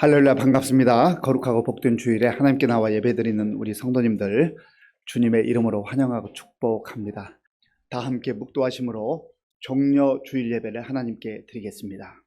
할렐루야, 반갑습니다. 거룩하고 복된 주일에 하나님께 나와 예배드리는 우리 성도님들 주님의 이름으로 환영하고 축복합니다. 다 함께 묵도하심으로 종려 주일 예배를 하나님께 드리겠습니다.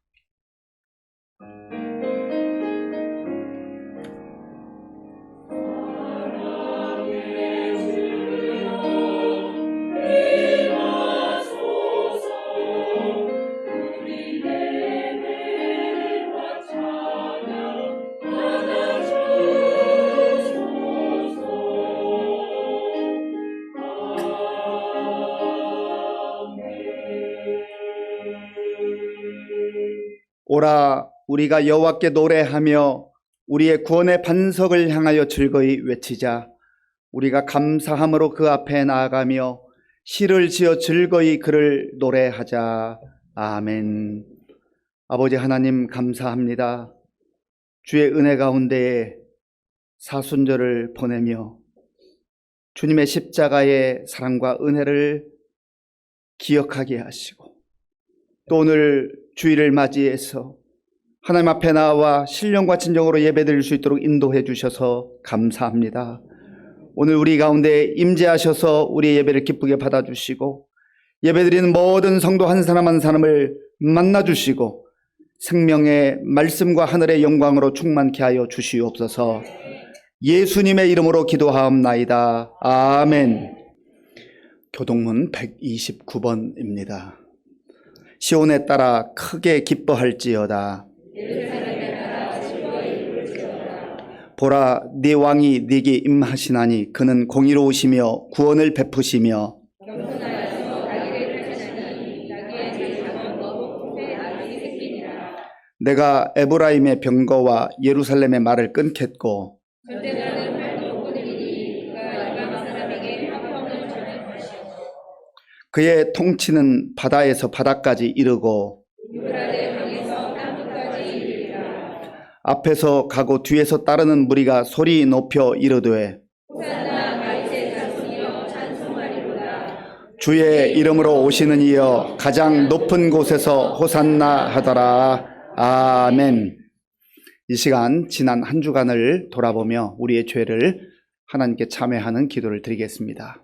오라, 우리가 여호와께 노래하며 우리의 구원의 반석을 향하여 즐거이 외치자. 우리가 감사함으로 그 앞에 나아가며 시를 지어 즐거이 그를 노래하자. 아멘. 아버지 하나님, 감사합니다. 주의 은혜 가운데에 사순절을 보내며 주님의 십자가의 사랑과 은혜를 기억하게 하시고, 또 오늘 주일을 맞이해서 하나님 앞에 나와 신령과 진정으로 예배드릴 수 있도록 인도해 주셔서 감사합니다. 오늘 우리 가운데 임재하셔서 우리의 예배를 기쁘게 받아주시고, 예배드리는 모든 성도 한 사람 한 사람을 만나주시고 생명의 말씀과 하늘의 영광으로 충만케 하여 주시옵소서. 예수님의 이름으로 기도하옵나이다. 아멘. 교동문 129번입니다. 시온에 따라 크게 기뻐할지어다. 보라, 네 왕이 네게 임하시나니 그는 공의로우시며 구원을 베푸시며 내가 에브라임의 병거와 예루살렘의 말을 끊겠고 그의 통치는 바다에서 바다까지 이르고 앞에서 가고 뒤에서 따르는 무리가 소리 높여 이르되 주의 이름으로 오시는 이여 가장 높은 곳에서 호산나 하더라. 아멘. 이 시간 지난 한 주간을 돌아보며 우리의 죄를 하나님께 참회하는 기도를 드리겠습니다.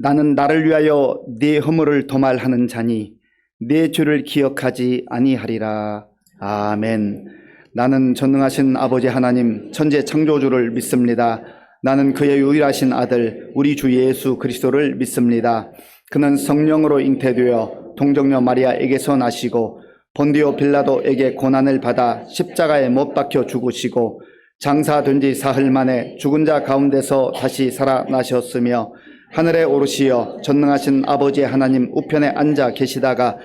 나는 나를 위하여 네 허물을 도말하는 자니 네 죄를 기억하지 아니하리라. 아멘. 나는 전능하신 아버지 하나님 천지 창조주를 믿습니다. 나는 그의 유일하신 아들 우리 주 예수 그리스도를 믿습니다. 그는 성령으로 잉태되어 동정녀 마리아에게서 나시고 본디오 빌라도에게 고난을 받아 십자가에 못 박혀 죽으시고 장사된 지 사흘 만에 죽은 자 가운데서 다시 살아나셨으며 하늘에 오르시어 전능하신 아버지 하나님 우편에 앉아 계시다가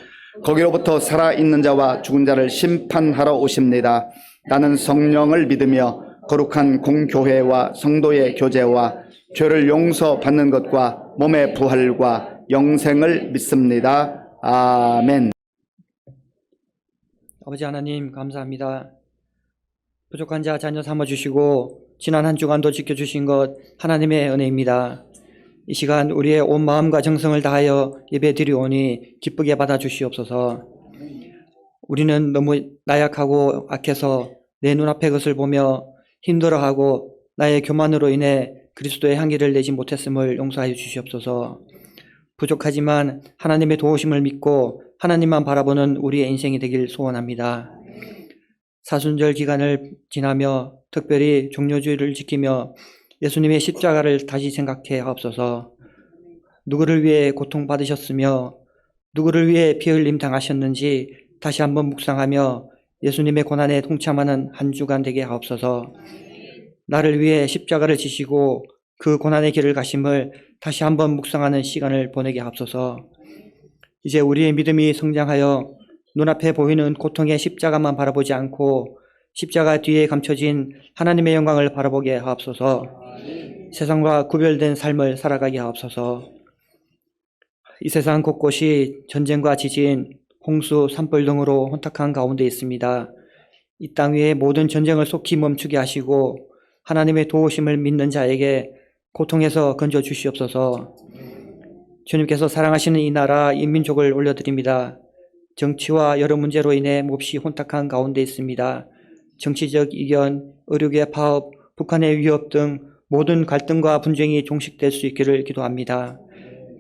거기로부터 살아있는 자와 죽은 자를 심판하러 오십니다. 나는 성령을 믿으며 거룩한 공교회와 성도의 교제와 죄를 용서받는 것과 몸의 부활과 영생을 믿습니다. 아멘. 아버지 하나님, 감사합니다. 부족한 자 자녀 삼아주시고 지난 한 주간도 지켜주신 것 하나님의 은혜입니다. 이 시간 우리의 온 마음과 정성을 다하여 예배드리오니 기쁘게 받아주시옵소서. 우리는 너무 나약하고 악해서 내 눈앞의 것을 보며 힘들어하고 나의 교만으로 인해 그리스도의 향기를 내지 못했음을 용서하여 주시옵소서. 부족하지만 하나님의 도우심을 믿고 하나님만 바라보는 우리의 인생이 되길 소원합니다. 사순절 기간을 지나며 특별히 종려주일을 지키며 예수님의 십자가를 다시 생각해 하옵소서. 누구를 위해 고통받으셨으며 누구를 위해 피 흘림 당하셨는지 다시 한번 묵상하며 예수님의 고난에 동참하는 한 주간 되게 하옵소서. 나를 위해 십자가를 지시고 그 고난의 길을 가심을 다시 한번 묵상하는 시간을 보내게 하옵소서. 이제 우리의 믿음이 성장하여 눈앞에 보이는 고통의 십자가만 바라보지 않고 십자가 뒤에 감춰진 하나님의 영광을 바라보게 하옵소서. 세상과 구별된 삶을 살아가게 하옵소서. 이 세상 곳곳이 전쟁과 지진, 홍수, 산불 등으로 혼탁한 가운데 있습니다. 이 땅 위의 모든 전쟁을 속히 멈추게 하시고 하나님의 도우심을 믿는 자에게 고통에서 건져 주시옵소서. 주님께서 사랑하시는 이 나라, 이 민족을 올려드립니다. 정치와 여러 문제로 인해 몹시 혼탁한 가운데 있습니다. 정치적 이견, 의료계 파업, 북한의 위협 등 모든 갈등과 분쟁이 종식될 수 있기를 기도합니다.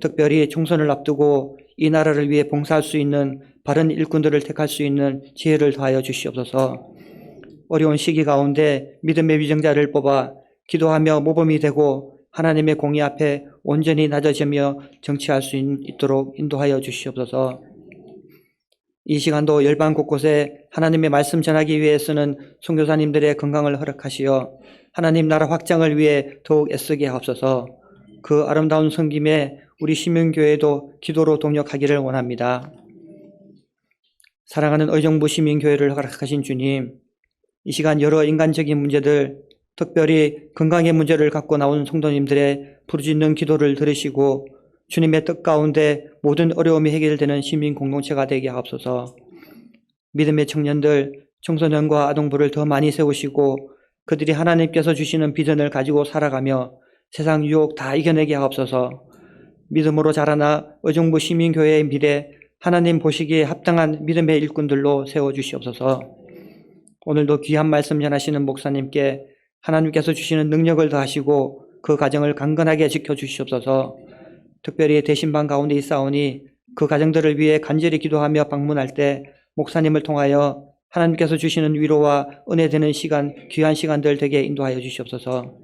특별히 총선을 앞두고 이 나라를 위해 봉사할 수 있는 바른 일꾼들을 택할 수 있는 지혜를 더하여 주시옵소서. 어려운 시기 가운데 믿음의 위정자를 뽑아 기도하며 모범이 되고 하나님의 공의 앞에 온전히 낮아지며 정치할 수 있도록 인도하여 주시옵소서. 이 시간도 열방 곳곳에 하나님의 말씀 전하기 위해 쓰는 선교사님들의 건강을 허락하시어 하나님 나라 확장을 위해 더욱 애쓰게 하옵소서. 그 아름다운 섬김에 우리 시민교회도 기도로 동력하기를 원합니다. 사랑하는 의정부 시민교회를 허락하신 주님, 이 시간 여러 인간적인 문제들, 특별히 건강의 문제를 갖고 나온 성도님들의 부르짖는 기도를 들으시고 주님의 뜻 가운데 모든 어려움이 해결되는 시민 공동체가 되게 하옵소서. 믿음의 청년들, 청소년과 아동부를 더 많이 세우시고 그들이 하나님께서 주시는 비전을 가지고 살아가며 세상 유혹 다 이겨내게 하옵소서. 믿음으로 자라나 의정부 시민교회의 미래 하나님 보시기에 합당한 믿음의 일꾼들로 세워주시옵소서. 오늘도 귀한 말씀 전하시는 목사님께 하나님께서 주시는 능력을 더하시고 그 가정을 강건하게 지켜주시옵소서. 특별히 대신방 가운데 있사오니 그 가정들을 위해 간절히 기도하며 방문할 때 목사님을 통하여 하나님께서 주시는 위로와 은혜 되는 시간, 귀한 시간들 되게 인도하여 주시옵소서.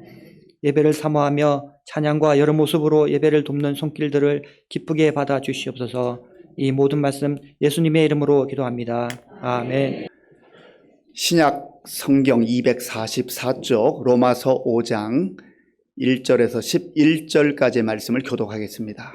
예배를 사모하며 찬양과 여러 모습으로 예배를 돕는 손길들을 기쁘게 받아 주시옵소서. 이 모든 말씀 예수님의 이름으로 기도합니다. 아멘. 신약 성경 244쪽 로마서 5장 1절에서 11절까지의 말씀을 교독하겠습니다.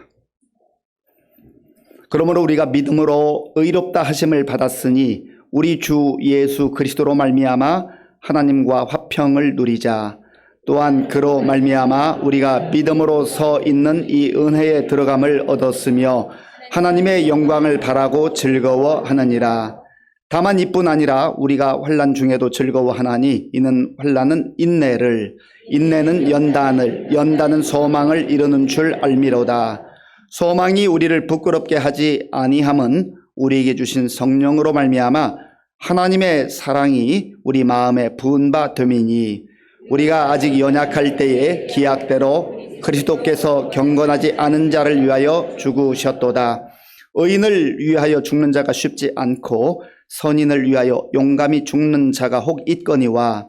그러므로 우리가 믿음으로 의롭다 하심을 받았으니 우리 주 예수 그리스도로 말미암아 하나님과 화평을 누리자. 또한 그로 말미암아 우리가 믿음으로 서 있는 이 은혜에 들어감을 얻었으며 하나님의 영광을 바라고 즐거워하느니라. 다만 이뿐 아니라 우리가 환난 중에도 즐거워하나니 이는 환난은 인내를, 인내는 연단을, 연단은 소망을 이루는 줄 알미로다. 소망이 우리를 부끄럽게 하지 아니함은 우리에게 주신 성령으로 말미암아 하나님의 사랑이 우리 마음에 부은 바 됨이니 우리가 아직 연약할 때에 기약대로 그리스도께서 경건하지 않은 자를 위하여 죽으셨도다. 의인을 위하여 죽는 자가 쉽지 않고 선인을 위하여 용감히 죽는 자가 혹 있거니와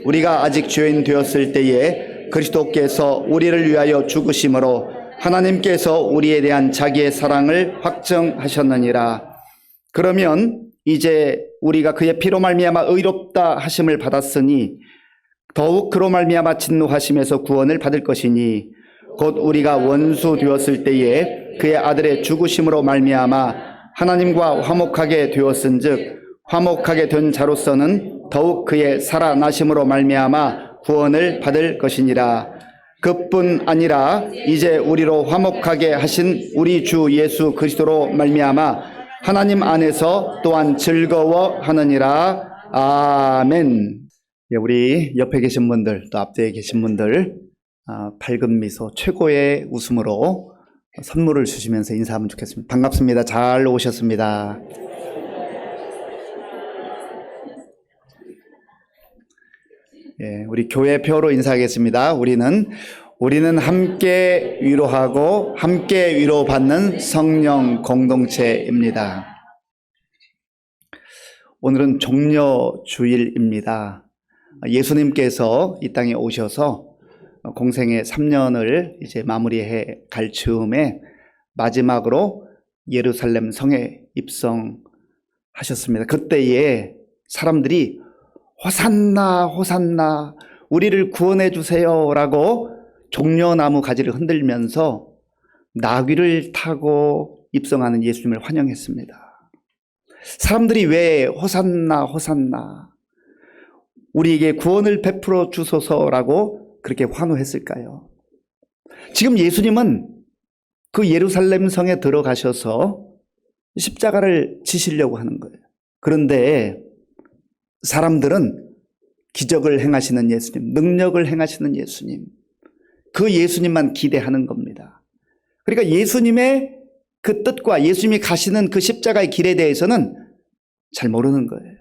우리가 아직 죄인 되었을 때에 그리스도께서 우리를 위하여 죽으심으로 하나님께서 우리에 대한 자기의 사랑을 확정하셨느니라. 그러면 이제 우리가 그의 피로 말미암아 의롭다 하심을 받았으니 더욱 그로 말미암아 진노하심에서 구원을 받을 것이니 곧 우리가 원수 되었을 때에 그의 아들의 죽으심으로 말미암아 하나님과 화목하게 되었은즉 화목하게 된 자로서는 더욱 그의 살아나심으로 말미암아 구원을 받을 것이니라. 그뿐 아니라 이제 우리로 화목하게 하신 우리 주 예수 그리스도로 말미암아 하나님 안에서 또한 즐거워하느니라. 아멘. 우리 옆에 계신 분들 또 앞뒤에 계신 분들 밝은 미소 최고의 웃음으로 선물을 주시면서 인사하면 좋겠습니다. 반갑습니다. 잘 오셨습니다. 우리 교회표로 인사하겠습니다. 우리는 함께 위로하고 함께 위로받는 성령 공동체입니다. 오늘은 종려주일입니다. 예수님께서 이 땅에 오셔서 공생의 3년을 이제 마무리해 갈 즈음에 마지막으로 예루살렘 성에 입성하셨습니다. 그때에 사람들이 호산나 호산나 우리를 구원해 주세요 라고 종려나무 가지를 흔들면서 나귀를 타고 입성하는 예수님을 환영했습니다. 사람들이 왜 호산나 호산나 우리에게 구원을 베풀어 주소서라고 그렇게 환호했을까요? 지금 예수님은 그 예루살렘 성에 들어가셔서 십자가를 지시려고 하는 거예요. 그런데 사람들은 기적을 행하시는 예수님, 능력을 행하시는 예수님, 그 예수님만 기대하는 겁니다. 그러니까 예수님의 그 뜻과 예수님이 가시는 그 십자가의 길에 대해서는 잘 모르는 거예요.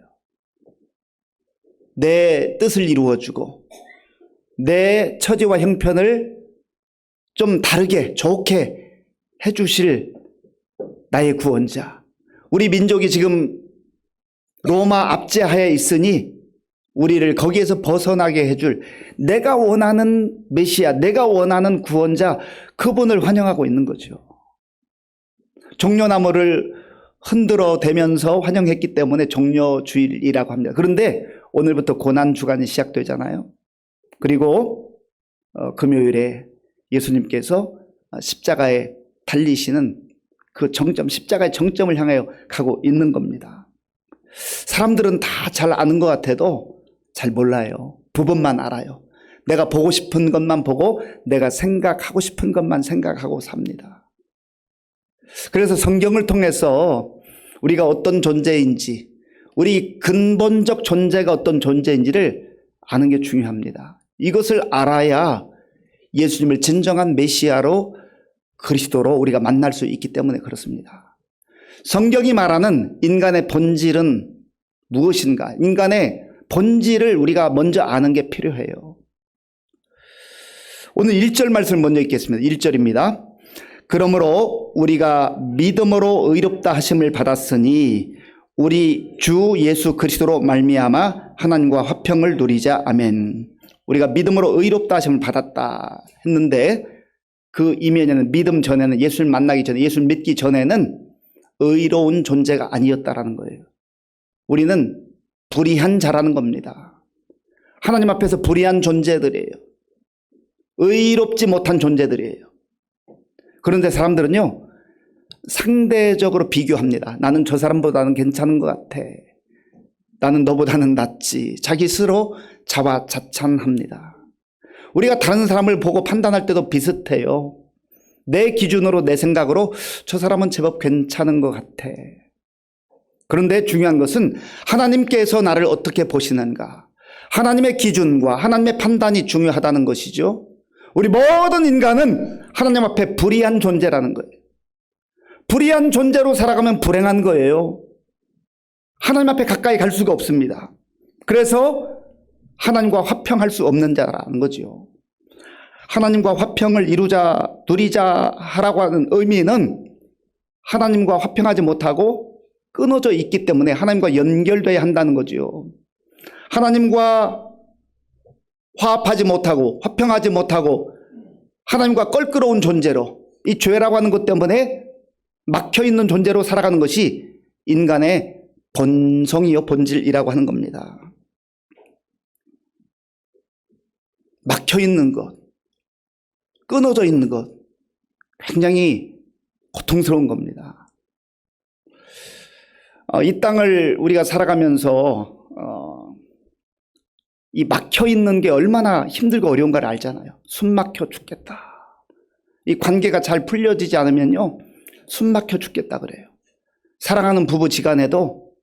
내 뜻을 이루어주고 내 처지와 형편을 좀 다르게 좋게 해주실 나의 구원자. 우리 민족이 지금 로마 압제하에 있으니 우리를 거기에서 벗어나게 해줄 내가 원하는 메시아, 내가 원하는 구원자, 그분을 환영하고 있는 거죠. 종려나무를 흔들어 대면서 환영했기 때문에 종려주일이라고 합니다. 그런데 오늘부터 고난주간이 시작되잖아요. 그리고 금요일에 예수님께서 십자가에 달리시는 그 정점, 십자가의 정점을 향하여 가고 있는 겁니다. 사람들은 다 잘 아는 것 같아도 잘 몰라요. 부분만 알아요. 내가 보고 싶은 것만 보고 내가 생각하고 싶은 것만 생각하고 삽니다. 그래서 성경을 통해서 우리가 어떤 존재인지, 우리 근본적 존재가 어떤 존재인지를 아는 게 중요합니다. 이것을 알아야 예수님을 진정한 메시아로, 그리스도로 우리가 만날 수 있기 때문에 그렇습니다. 성경이 말하는 인간의 본질은 무엇인가? 인간의 본질을 우리가 먼저 아는 게 필요해요. 오늘 1절 말씀을 먼저 읽겠습니다. 1절입니다. 그러므로 우리가 믿음으로 의롭다 하심을 받았으니 우리 주 예수 그리스도로 말미암아 하나님과 화평을 누리자. 아멘. 우리가 믿음으로 의롭다 하심을 받았다 했는데 그 이면에는 믿음 전에는, 예수를 만나기 전에, 예수를 믿기 전에는 의로운 존재가 아니었다라는 거예요. 우리는 불의한 자라는 겁니다. 하나님 앞에서 불의한 존재들이에요. 의롭지 못한 존재들이에요. 그런데 사람들은요, 상대적으로 비교합니다. 나는 저 사람보다는 괜찮은 것 같아. 나는 너보다는 낫지. 자기 스스로 자화자찬합니다. 우리가 다른 사람을 보고 판단할 때도 비슷해요. 내 기준으로, 내 생각으로 저 사람은 제법 괜찮은 것 같아. 그런데 중요한 것은 하나님께서 나를 어떻게 보시는가, 하나님의 기준과 하나님의 판단이 중요하다는 것이죠. 우리 모든 인간은 하나님 앞에 불의한 존재라는 거예요. 불의한 존재로 살아가면 불행한 거예요. 하나님 앞에 가까이 갈 수가 없습니다. 그래서 하나님과 화평할 수 없는 자라는 거죠. 하나님과 화평을 이루자, 누리자 하라고 하는 의미는 하나님과 화평하지 못하고 끊어져 있기 때문에 하나님과 연결돼야 한다는 거죠. 하나님과 화합하지 못하고 화평하지 못하고 하나님과 껄끄러운 존재로, 이 죄라고 하는 것 때문에 막혀있는 존재로 살아가는 것이 인간의 본성이요, 본질이라고 하는 겁니다. 막혀있는 것, 끊어져 있는 것, 굉장히 고통스러운 겁니다. 이 땅을 우리가 살아가면서 이 막혀있는 게 얼마나 힘들고 어려운가를 알잖아요. 숨 막혀 죽겠다. 이 관계가 잘 풀려지지 않으면요, 숨 막혀 죽겠다 그래요. 사랑하는 부부지간에도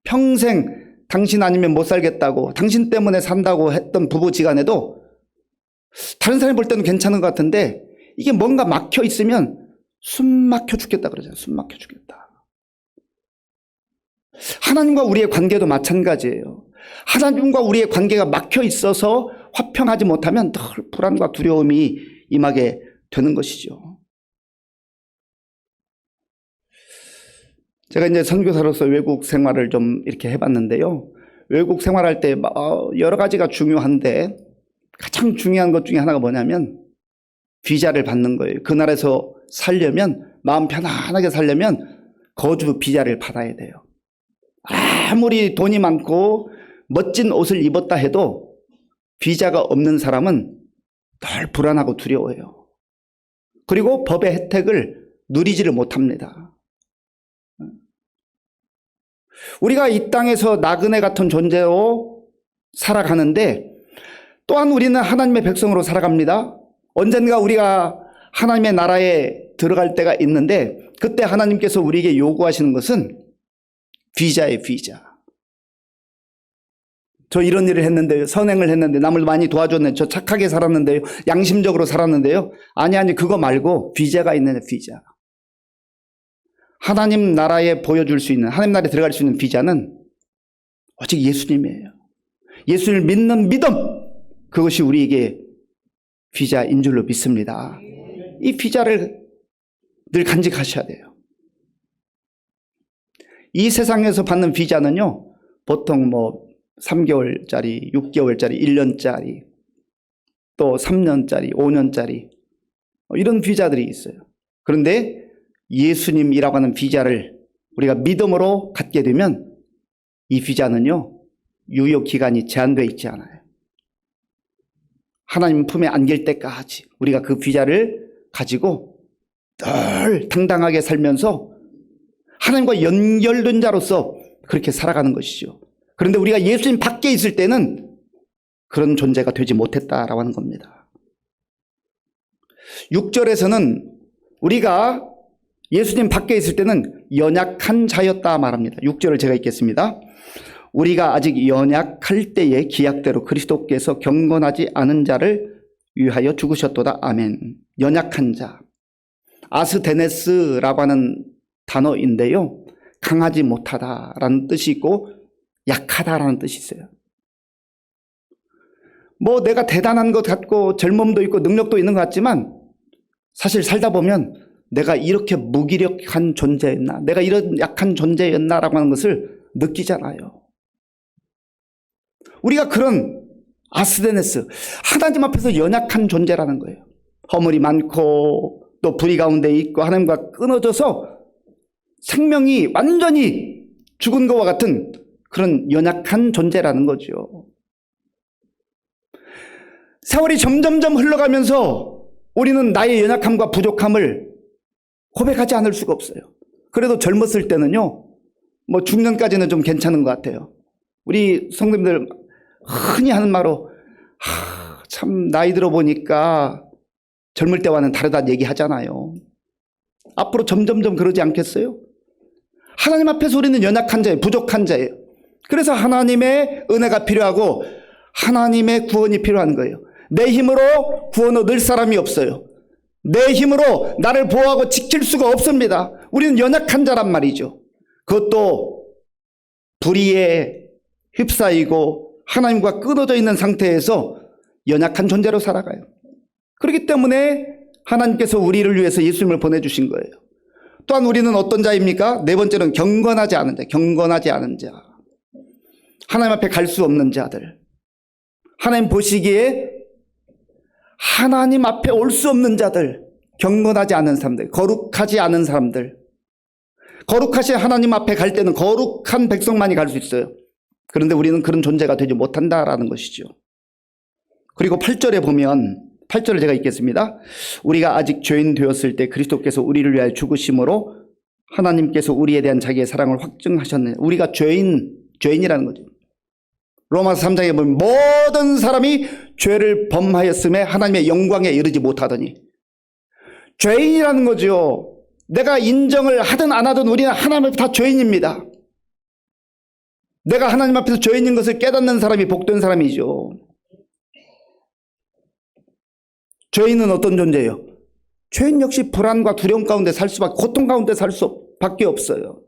평생 당신 아니면 못 살겠다고, 당신 때문에 산다고 했던 부부지간에도 다른 사람이 볼 때는 괜찮은 것 같은데 이게 뭔가 막혀 있으면 숨 막혀 죽겠다 그러잖아요. 숨 막혀 죽겠다. 하나님과 우리의 관계도 마찬가지예요. 하나님과 우리의 관계가 막혀 있어서 화평하지 못하면 늘 불안과 두려움이 임하게 되는 것이죠. 제가 이제 선교사로서 외국 생활을 좀 이렇게 해봤는데요. 외국 생활할 때 여러 가지가 중요한데 가장 중요한 것 중에 하나가 뭐냐면 비자를 받는 거예요. 그 나라에서 살려면, 마음 편안하게 살려면 거주 비자를 받아야 돼요. 아무리 돈이 많고 멋진 옷을 입었다 해도 비자가 없는 사람은 늘 불안하고 두려워해요. 그리고 법의 혜택을 누리지를 못합니다. 우리가 이 땅에서 나그네 같은 존재로 살아가는데 또한 우리는 하나님의 백성으로 살아갑니다. 언젠가 우리가 하나님의 나라에 들어갈 때가 있는데 그때 하나님께서 우리에게 요구하시는 것은 비자예요, 비자. 저 이런 일을 했는데요, 선행을 했는데, 남을 많이 도와줬는데, 저 착하게 살았는데요, 양심적으로 살았는데요. 아니, 그거 말고 비자가 있는 비자. 하나님 나라에 보여줄 수 있는, 하나님 나라에 들어갈 수 있는 비자는 오직 예수님이에요. 예수를 믿는 믿음, 그것이 우리에게 비자인 줄로 믿습니다. 이 비자를 늘 간직하셔야 돼요. 이 세상에서 받는 비자는요, 보통 3개월짜리, 6개월짜리, 1년짜리, 또 3년짜리, 5년짜리, 이런 비자들이 있어요. 그런데 예수님이라고 하는 비자를 우리가 믿음으로 갖게 되면 이 비자는요, 유효 기간이 제한되어 있지 않아요. 하나님 품에 안길 때까지 우리가 그 비자를 가지고 늘 당당하게 살면서 하나님과 연결된 자로서 그렇게 살아가는 것이죠. 그런데 우리가 예수님 밖에 있을 때는 그런 존재가 되지 못했다라고 하는 겁니다. 6절에서는 우리가 예수님 밖에 있을 때는 연약한 자였다 말합니다. 6절을 제가 읽겠습니다. 우리가 아직 연약할 때에 기약대로 그리스도께서 경건하지 않은 자를 위하여 죽으셨도다. 아멘. 연약한 자. 아스데네스라고 하는 단어인데요, 강하지 못하다라는 뜻이 있고 약하다라는 뜻이 있어요. 내가 대단한 것 같고 젊음도 있고 능력도 있는 것 같지만 사실 살다 보면 내가 이렇게 무기력한 존재였나, 내가 이런 약한 존재였나라고 하는 것을 느끼잖아요. 우리가 그런 아스데네스, 하나님 앞에서 연약한 존재라는 거예요. 허물이 많고 또 불의 가운데 있고 하나님과 끊어져서 생명이 완전히 죽은 것과 같은 그런 연약한 존재라는 거죠. 세월이 점점점 흘러가면서 우리는 나의 연약함과 부족함을 고백하지 않을 수가 없어요. 그래도 젊었을 때는요, 중년까지는 좀 괜찮은 것 같아요. 우리 성도님들 흔히 하는 말로 참 나이 들어 보니까 젊을 때와는 다르다 얘기하잖아요. 앞으로 점점점 그러지 않겠어요? 하나님 앞에서 우리는 연약한 자예요. 부족한 자예요. 그래서 하나님의 은혜가 필요하고 하나님의 구원이 필요한 거예요. 내 힘으로 구원 얻을 사람이 없어요. 내 힘으로 나를 보호하고 지킬 수가 없습니다. 우리는 연약한 자란 말이죠. 그것도 불의에 휩싸이고 하나님과 끊어져 있는 상태에서 연약한 존재로 살아가요. 그렇기 때문에 하나님께서 우리를 위해서 예수님을 보내주신 거예요. 또한 우리는 어떤 자입니까? 네 번째는 경건하지 않은 자. 경건하지 않은 자. 하나님 앞에 갈 수 없는 자들. 하나님 보시기에 하나님 앞에 올 수 없는 자들. 경건하지 않은 사람들. 거룩하지 않은 사람들. 거룩하신 하나님 앞에 갈 때는 거룩한 백성만이 갈 수 있어요. 그런데 우리는 그런 존재가 되지 못한다라는 것이죠. 그리고 8절에 보면, 8절을 제가 읽겠습니다. 우리가 아직 죄인 되었을 때 그리스도께서 우리를 위하여 죽으심으로 하나님께서 우리에 대한 자기의 사랑을 확증하셨네. 우리가 죄인이라는 거죠. 로마서 3장에 보면 모든 사람이 죄를 범하였음에 하나님의 영광에 이르지 못하더니, 죄인이라는 거죠. 내가 인정을 하든 안 하든 우리는 하나님 앞에 다 죄인입니다. 내가 하나님 앞에서 죄인인 것을 깨닫는 사람이 복된 사람이죠. 죄인은 어떤 존재예요? 죄인 역시 불안과 두려움 가운데 살 수밖에, 고통 가운데 살 수밖에 없어요.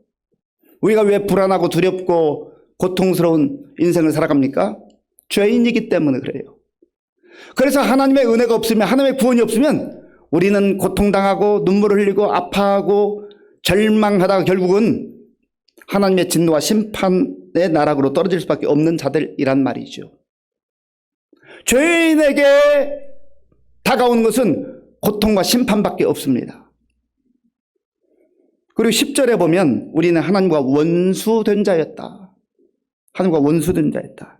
우리가 왜 불안하고 두렵고 고통스러운 인생을 살아갑니까? 죄인이기 때문에 그래요. 그래서 하나님의 은혜가 없으면, 하나님의 구원이 없으면 우리는 고통당하고 눈물을 흘리고 아파하고 절망하다가 결국은 하나님의 진노와 심판의 나락으로 떨어질 수밖에 없는 자들이란 말이죠. 죄인에게 다가오는 것은 고통과 심판밖에 없습니다. 그리고 10절에 보면 우리는 하나님과 원수된 자였다. 하나님과 원수된 자였다.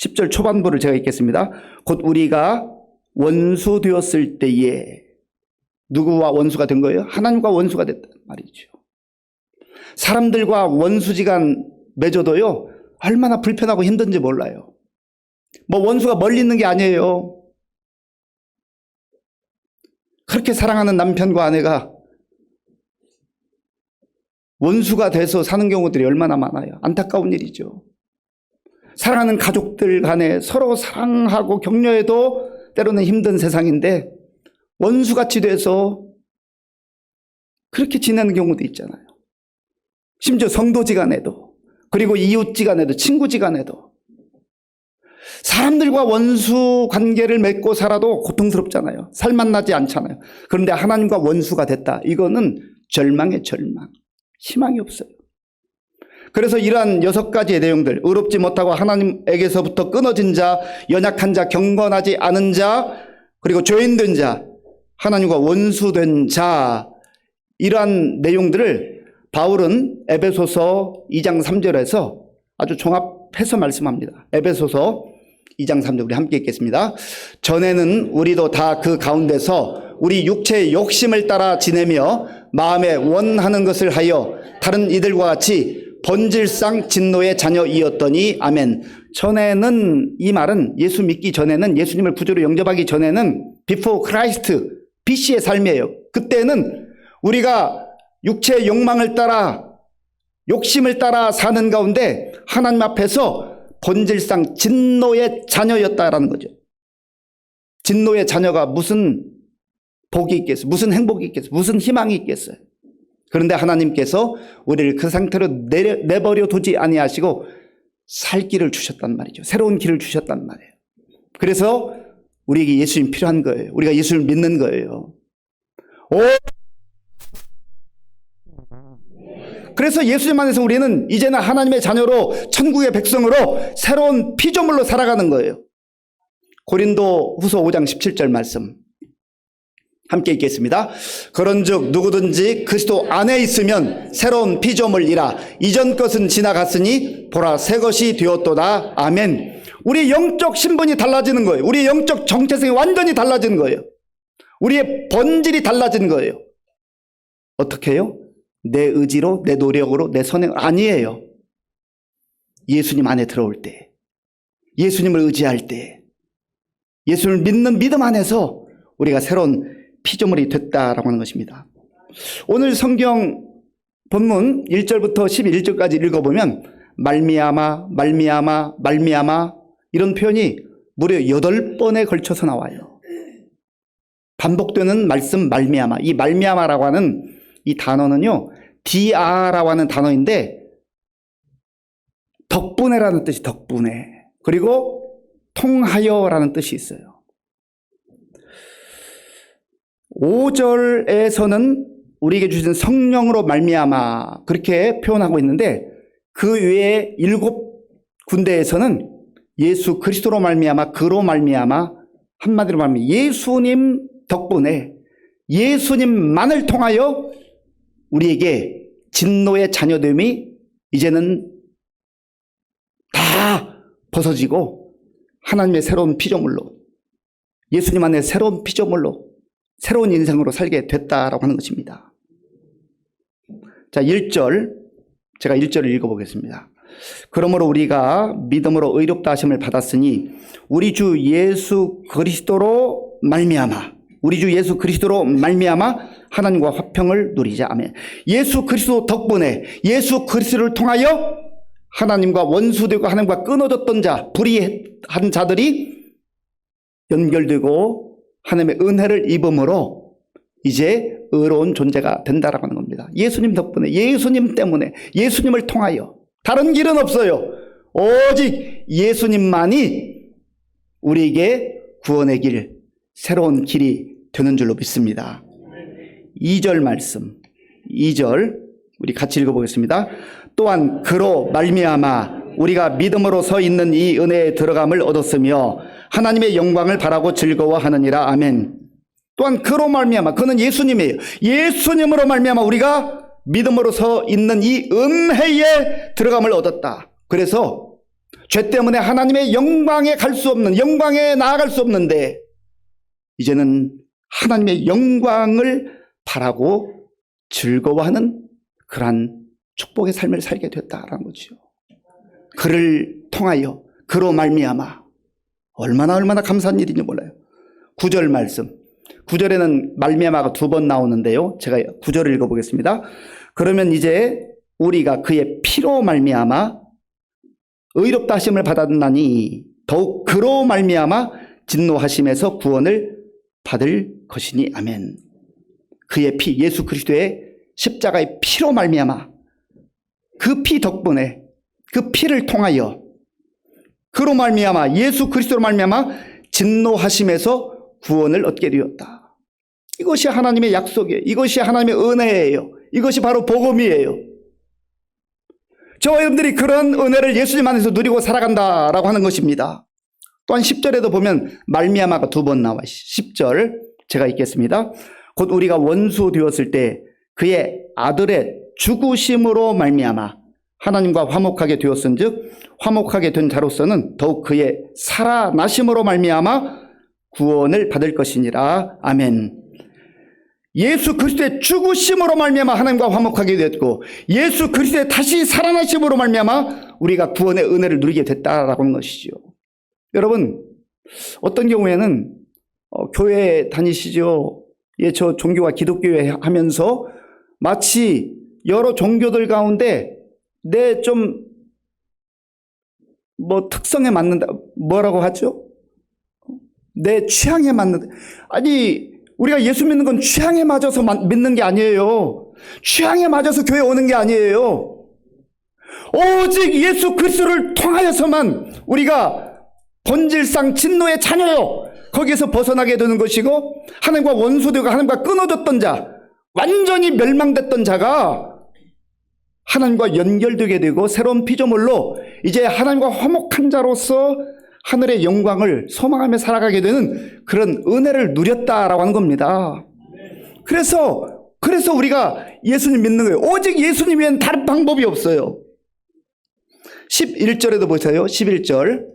10절 초반부를 제가 읽겠습니다. 곧 우리가 원수되었을 때에 누구와 원수가 된 거예요? 하나님과 원수가 됐단 말이죠. 사람들과 원수지간 맺어도요, 얼마나 불편하고 힘든지 몰라요. 뭐 원수가 멀리 있는 게 아니에요. 그렇게 사랑하는 남편과 아내가 원수가 돼서 사는 경우들이 얼마나 많아요. 안타까운 일이죠. 사랑하는 가족들 간에 서로 사랑하고 격려해도 때로는 힘든 세상인데 원수같이 돼서 그렇게 지내는 경우도 있잖아요. 심지어 성도지간에도, 그리고 이웃지간에도, 친구지간에도 사람들과 원수 관계를 맺고 살아도 고통스럽잖아요. 살맛나지 않잖아요. 그런데 하나님과 원수가 됐다. 이거는 절망의 절망. 희망이 없어요. 그래서 이러한 6가지의 내용들, 의롭지 못하고 하나님에게서부터 끊어진 자, 연약한 자, 경건하지 않은 자, 그리고 죄인된 자, 하나님과 원수된 자, 이러한 내용들을 바울은 에베소서 2장 3절에서 아주 종합해서 말씀합니다. 에베소서 2장 3절 우리 함께 읽겠습니다. 전에는 우리도 다 그 가운데서 우리 육체의 욕심을 따라 지내며 마음에 원하는 것을 하여 다른 이들과 같이 본질상 진노의 자녀이었더니 아멘. 전에는, 이 말은 예수 믿기 전에는, 예수님을 구주로 영접하기 전에는 before Christ, BC의 삶이에요. 그때는 우리가 육체의 욕망을 따라, 욕심을 따라 사는 가운데 하나님 앞에서 본질상 진노의 자녀였다라는 거죠. 진노의 자녀가 무슨 복이 있겠어요? 무슨 행복이 있겠어요? 무슨 희망이 있겠어요? 그런데 하나님께서 우리를 그 상태로 내버려 두지 아니하시고 살 길을 주셨단 말이죠. 새로운 길을 주셨단 말이에요. 그래서 우리에게 예수님 필요한 거예요. 우리가 예수를 믿는 거예요. 그래서 예수님 안에서 우리는 이제는 하나님의 자녀로, 천국의 백성으로 새로운 피조물로 살아가는 거예요. 고린도 후서 5장 17절 말씀 함께 읽겠습니다. 그런즉 누구든지 그리스도 안에 있으면 새로운 피조물이라. 이전 것은 지나갔으니 보라 새 것이 되었도다. 아멘. 우리의 영적 신분이 달라지는 거예요. 우리의 영적 정체성이 완전히 달라지는 거예요. 우리의 본질이 달라지는 거예요. 어떻게 해요? 내 의지로, 내 노력으로, 내 선행 아니에요. 예수님 안에 들어올 때, 예수님을 의지할 때, 예수를 믿는 믿음 안에서 우리가 새로운 피조물이 됐다라고 하는 것입니다. 오늘 성경 본문 1절부터 11절까지 읽어보면 말미암아, 말미암아, 말미암아 이런 표현이 무려 8번에 걸쳐서 나와요. 반복되는 말씀 말미암아. 이 말미암아라고 하는 이 단어는요, 디아라고 하는 단어인데 덕분에라는 뜻이 덕분에, 그리고 통하여라는 뜻이 있어요. 5절에서는 우리에게 주신 성령으로 말미암아 그렇게 표현하고 있는데 그 외에 7군데에서는 예수 그리스도로 말미암아, 그로 말미암아, 한마디로 말하면 예수님 덕분에, 예수님만을 통하여 우리에게 진노의 자녀됨이 이제는 다 벗어지고 하나님의 새로운 피조물로, 예수님 안에 새로운 피조물로, 새로운 인생으로 살게 됐다라고 하는 것입니다. 자, 1절, 제가 1절을 읽어보겠습니다. 그러므로 우리가 믿음으로 의롭다 하심을 받았으니 우리 주 예수 그리스도로 말미암아, 우리 주 예수 그리스도로 말미암아 하나님과 화평을 누리자. 아멘. 예수 그리스도 덕분에, 예수 그리스도를 통하여 하나님과 원수되고 하나님과 끊어졌던 자, 불의한 자들이 연결되고 하나님의 은혜를 입음으로 이제 의로운 존재가 된다라고 하는 겁니다. 예수님 덕분에, 예수님 때문에, 예수님을 통하여. 다른 길은 없어요. 오직 예수님만이 우리에게 구원의 길, 새로운 길이 되는 줄로 믿습니다. 2절 말씀, 2절 우리 같이 읽어보겠습니다. 또한 그로 말미암아 우리가 믿음으로 서 있는 이 은혜에 들어감을 얻었으며 하나님의 영광을 바라고 즐거워하느니라. 아멘. 또한 그로 말미암아, 그는 예수님이에요. 예수님으로 말미암아 우리가 믿음으로 서 있는 이 은혜에 들어감을 얻었다. 그래서 죄 때문에 하나님의 영광에 갈 수 없는, 영광에 나아갈 수 없는데 이제는 하나님의 영광을 바라고 즐거워하는 그러한 축복의 삶을 살게 됐다라는 거죠. 그를 통하여, 그로 말미암아. 얼마나 감사한 일인지 몰라요. 9절 말씀. 9절에는 말미암아가 2번 나오는데요. 제가 9절을 읽어보겠습니다. 그러면 이제 우리가 그의 피로 말미암아 의롭다 하심을 받았나니 더욱 그로 말미암아 진노하심에서 구원을 받을 것이니. 아멘. 그의 피, 예수 그리스도의 십자가의 피로 말미암아, 그 피 덕분에, 그 피를 통하여, 그로 말미암아, 예수 그리스도로 말미암아 진노하심에서 구원을 얻게 되었다. 이것이 하나님의 약속이에요. 이것이 하나님의 은혜예요. 이것이 바로 복음이에요. 저와 여러분들이 그런 은혜를 예수님 안에서 누리고 살아간다라고 하는 것입니다. 또한 10절에도 보면 말미암아가 2번 나와요. 10절 제가 읽겠습니다. 곧 우리가 원수 되었을 때 그의 아들의 죽으심으로 말미암아 하나님과 화목하게 되었은즉 화목하게 된 자로서는 더욱 그의 살아나심으로 말미암아 구원을 받을 것이니라. 아멘. 예수 그리스도의 죽으심으로 말미암아 하나님과 화목하게 됐고 예수 그리스도의 다시 살아나심으로 말미암아 우리가 구원의 은혜를 누리게 됐다라고 하는 것이죠. 여러분, 어떤 경우에는 교회 다니시죠. 예, 저 종교가 기독교회 하면서 마치 여러 종교들 가운데 내 좀 특성에 맞는다, 뭐라고 하죠? 내 취향에 맞는다. 아니, 우리가 예수 믿는 건 취향에 맞아서 믿는 게 아니에요. 취향에 맞아서 교회 오는 게 아니에요. 오직 예수 그리스도를 통하여서만 우리가 본질상 진노의 자녀요, 거기에서 벗어나게 되는 것이고, 하나님과 원수되고 하나님과 끊어졌던 자, 완전히 멸망됐던 자가 하나님과 연결되게 되고 새로운 피조물로 이제 하나님과 화목한 자로서 하늘의 영광을 소망하며 살아가게 되는 그런 은혜를 누렸다라고 하는 겁니다. 그래서 우리가 예수님 믿는 거예요. 오직 예수님 외에는 다른 방법이 없어요. 11절에도 보세요. 11절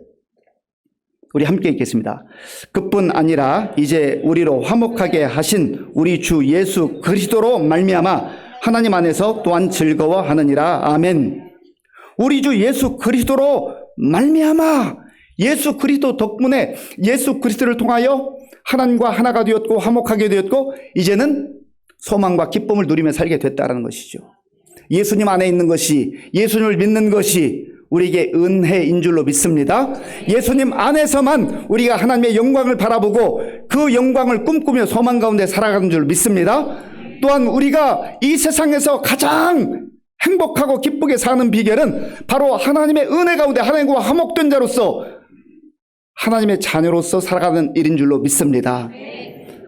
우리 함께 읽겠습니다. 그뿐 아니라 이제 우리로 화목하게 하신 우리 주 예수 그리스도로 말미암아 하나님 안에서 또한 즐거워하느니라. 아멘. 우리 주 예수 그리스도로 말미암아, 예수 그리스도 덕분에 예수 그리스도를 통하여 하나님과 하나가 되었고 화목하게 되었고 이제는 소망과 기쁨을 누리며 살게 됐다는 것이죠. 예수님 안에 있는 것이, 예수님을 믿는 것이 우리에게 은혜인 줄로 믿습니다. 예수님 안에서만 우리가 하나님의 영광을 바라보고 그 영광을 꿈꾸며 소망 가운데 살아가는 줄 믿습니다. 또한 우리가 이 세상에서 가장 행복하고 기쁘게 사는 비결은 바로 하나님의 은혜 가운데 하나님과 화목된 자로서 하나님의 자녀로서 살아가는 일인 줄로 믿습니다.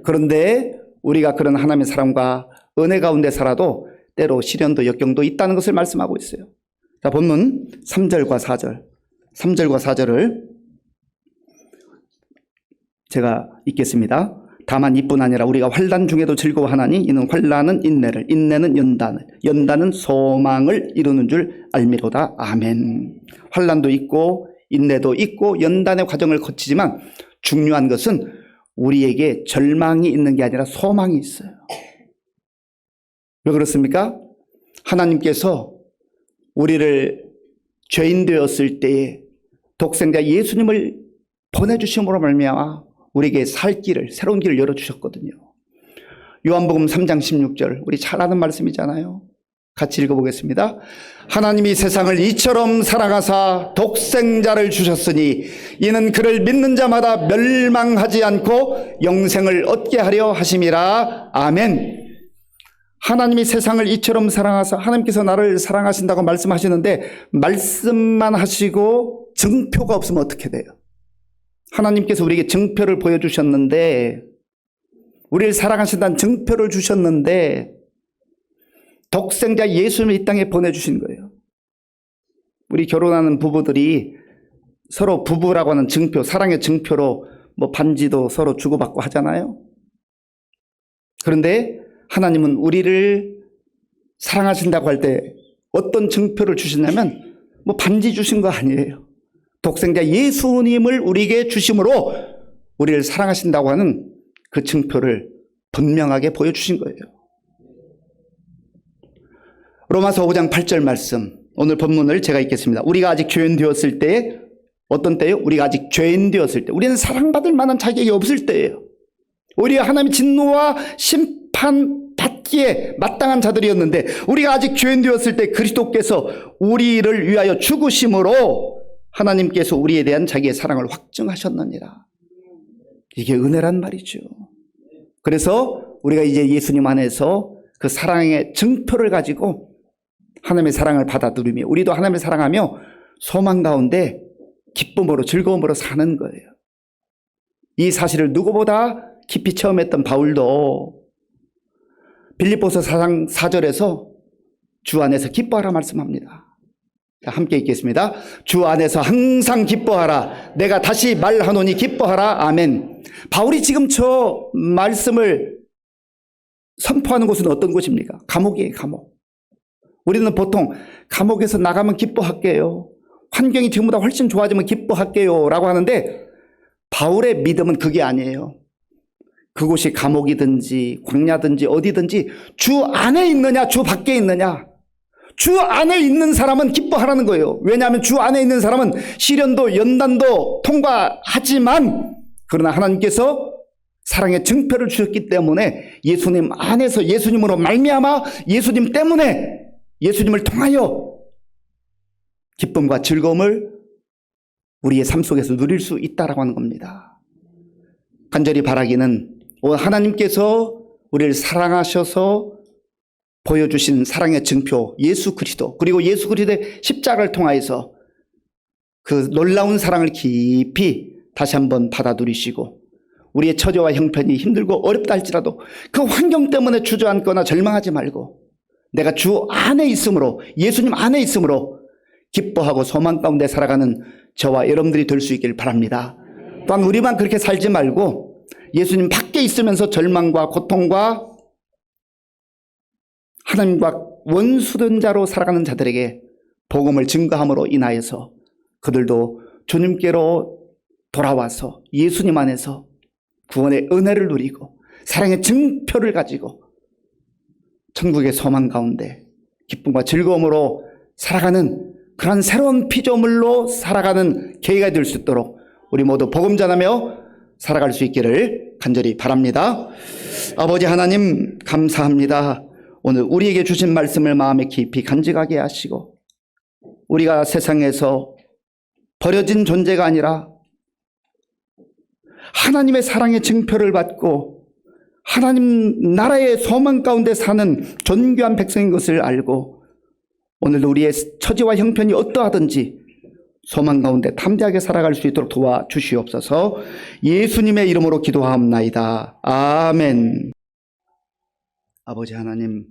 그런데 우리가 그런 하나님의 사랑과 은혜 가운데 살아도 때로 시련도 역경도 있다는 것을 말씀하고 있어요. 자, 본문 3절과 4절. 3절과 4절을 제가 읽겠습니다. 다만 이뿐 아니라 우리가 환난 중에도 즐거워하나니 이는 환난은 인내를, 인내는 연단을, 연단은 소망을 이루는 줄 알미로다. 아멘. 환난도 있고 인내도 있고 연단의 과정을 거치지만 중요한 것은 우리에게 절망이 있는 게 아니라 소망이 있어요. 왜 그렇습니까? 하나님께서 우리를 죄인 되었을 때에 독생자 예수님을 보내주심으로 말미암아 우리에게 살 길을, 새로운 길을 열어주셨거든요. 요한복음 3장 16절, 우리 잘 아는 말씀이잖아요. 같이 읽어보겠습니다. 하나님이 세상을 이처럼 사랑하사 독생자를 주셨으니 이는 그를 믿는 자마다 멸망하지 않고 영생을 얻게 하려 하심이라. 아멘. 하나님이 세상을 이처럼 사랑하사, 하나님께서 나를 사랑하신다고 말씀하시는데 말씀만 하시고 증표가 없으면 어떻게 돼요? 하나님께서 우리에게 증표를 보여주셨는데, 우리를 사랑하신다는 증표를 주셨는데 독생자 예수님을 이 땅에 보내주신 거예요. 우리 결혼하는 부부들이 서로 부부라고 하는 증표, 사랑의 증표로 뭐 반지도 서로 주고받고 하잖아요. 그런데 하나님은 우리를 사랑하신다고 할 때 어떤 증표를 주시냐면 뭐 반지 주신 거 아니에요. 독생자 예수님을 우리에게 주심으로 우리를 사랑하신다고 하는 그 증표를 분명하게 보여주신 거예요. 로마서 5장 8절 말씀, 오늘 본문을 제가 읽겠습니다. 우리가 아직 죄인 되었을 때, 어떤 때요? 우리가 아직 죄인 되었을 때, 우리는 사랑받을 만한 자격이 없을 때예요. 오히려 하나님의 진노와 심판 받기에 마땅한 자들이었는데, 우리가 아직 죄인 되었을 때 그리스도께서 우리를 위하여 죽으심으로 하나님께서 우리에 대한 자기의 사랑을 확증하셨느니라. 이게 은혜란 말이죠. 그래서 우리가 이제 예수님 안에서 그 사랑의 증표를 가지고 하나님의 사랑을 받아들이며 우리도 하나님을 사랑하며 소망 가운데 기쁨으로 즐거움으로 사는 거예요. 이 사실을 누구보다 깊이 체험했던 바울도 빌립보서 4장 4절에서 주 안에서 기뻐하라 말씀합니다. 자, 함께 읽겠습니다. 주 안에서 항상 기뻐하라. 내가 다시 말하노니 기뻐하라. 아멘. 바울이 지금 저 말씀을 선포하는 곳은 어떤 곳입니까? 감옥이에요, 감옥. 우리는 보통 감옥에서 나가면 기뻐할게요. 환경이 지금보다 훨씬 좋아지면 기뻐할게요. 라고 하는데 바울의 믿음은 그게 아니에요. 그곳이 감옥이든지 광야든지 어디든지 주 안에 있느냐, 주 밖에 있느냐. 주 안에 있는 사람은 기뻐하라는 거예요. 왜냐하면 주 안에 있는 사람은 시련도 연단도 통과하지만 그러나 하나님께서 사랑의 증표를 주셨기 때문에 예수님 안에서 예수님으로 말미암아 예수님 때문에 예수님을 통하여 기쁨과 즐거움을 우리의 삶 속에서 누릴 수 있다라고 하는 겁니다. 간절히 바라기는 하나님께서 우리를 사랑하셔서 보여주신 사랑의 증표 예수 그리스도, 그리고 예수 그리스도의 십자가를 통하여서 그 놀라운 사랑을 깊이 다시 한번 받아 누리시고 우리의 처지와 형편이 힘들고 어렵다 할지라도 그 환경 때문에 주저앉거나 절망하지 말고 내가 주 안에 있으므로, 예수님 안에 있으므로 기뻐하고 소망 가운데 살아가는 저와 여러분들이 될 수 있길 바랍니다. 또한 우리만 그렇게 살지 말고 예수님 밖에 있으면서 절망과 고통과 하나님과 원수된 자로 살아가는 자들에게 복음을 증거함으로 인하여서 그들도 주님께로 돌아와서 예수님 안에서 구원의 은혜를 누리고 사랑의 증표를 가지고 천국의 소망 가운데 기쁨과 즐거움으로 살아가는 그런 새로운 피조물로 살아가는 계기가 될 수 있도록 우리 모두 복음 전하며 살아갈 수 있기를 간절히 바랍니다. 아버지 하나님 감사합니다. 오늘 우리에게 주신 말씀을 마음에 깊이 간직하게 하시고 우리가 세상에서 버려진 존재가 아니라 하나님의 사랑의 증표를 받고 하나님 나라의 소망 가운데 사는 존귀한 백성인 것을 알고 오늘도 우리의 처지와 형편이 어떠하든지 소망 가운데 담대하게 살아갈 수 있도록 도와주시옵소서. 예수님의 이름으로 기도하옵나이다. 아멘. 아버지 하나님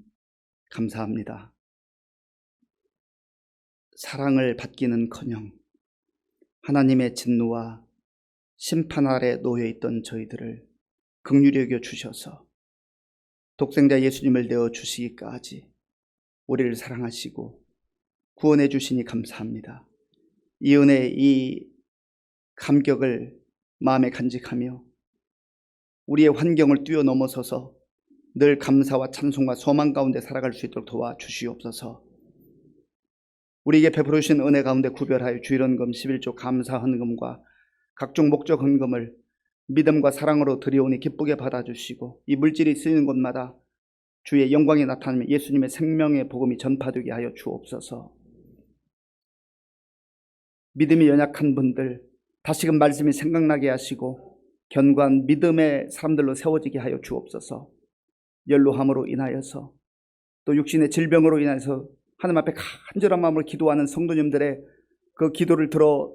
감사합니다. 사랑을 받기는커녕 하나님의 진노와 심판 아래 놓여있던 저희들을 긍휼히 여겨 주셔서 독생자 예수님을 내어 주시기까지 우리를 사랑하시고 구원해 주시니 감사합니다. 이 은혜, 이 감격을 마음에 간직하며 우리의 환경을 뛰어넘어서서 늘 감사와 찬송과 소망 가운데 살아갈 수 있도록 도와주시옵소서. 우리에게 베풀어 주신 은혜 가운데 구별하여 주일헌금 11조 감사 헌금과 각종 목적 헌금을 믿음과 사랑으로 드려오니 기쁘게 받아주시고 이 물질이 쓰이는 곳마다 주의 영광이 나타나며 예수님의 생명의 복음이 전파되게 하여 주옵소서. 믿음이 연약한 분들 다시금 말씀이 생각나게 하시고 견고한 믿음의 사람들로 세워지게 하여 주옵소서. 연로함으로 인하여서 또 육신의 질병으로 인해서 하나님 앞에 간절한 마음으로 기도하는 성도님들의 그 기도를 들어